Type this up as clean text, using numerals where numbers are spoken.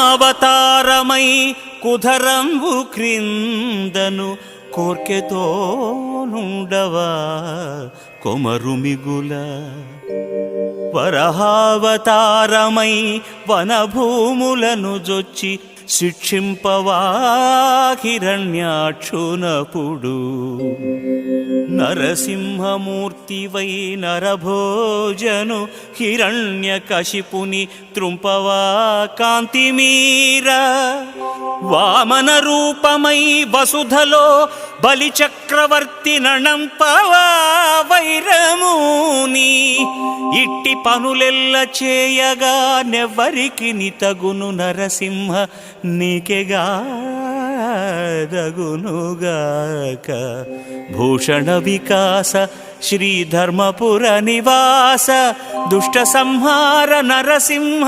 కూర్మావతారమై కుధరంబు క్రిందను కోర్కెతో నుండవా కొమరుమిగుల వరహావతారమై వనభూములను జొచ్చి శిక్షింపవా హిరణ్యాక్షునపుడు నరసింహమూర్తివై నరభోజను హిరణ్యకశిపుని త్రుంపవా కాంతిమీర వామన రూపమై వసుధలో బలిచక్రవర్తి నణంపవా వైరముని ఇట్టి పనులెల్ల చేయగా నెవ్వరికి నితగును నరసింహ నీకెగా దగునుగాక భూషణ వికాస శ్రీధర్మపుర నివాస దుష్ట సంహార నరసింహ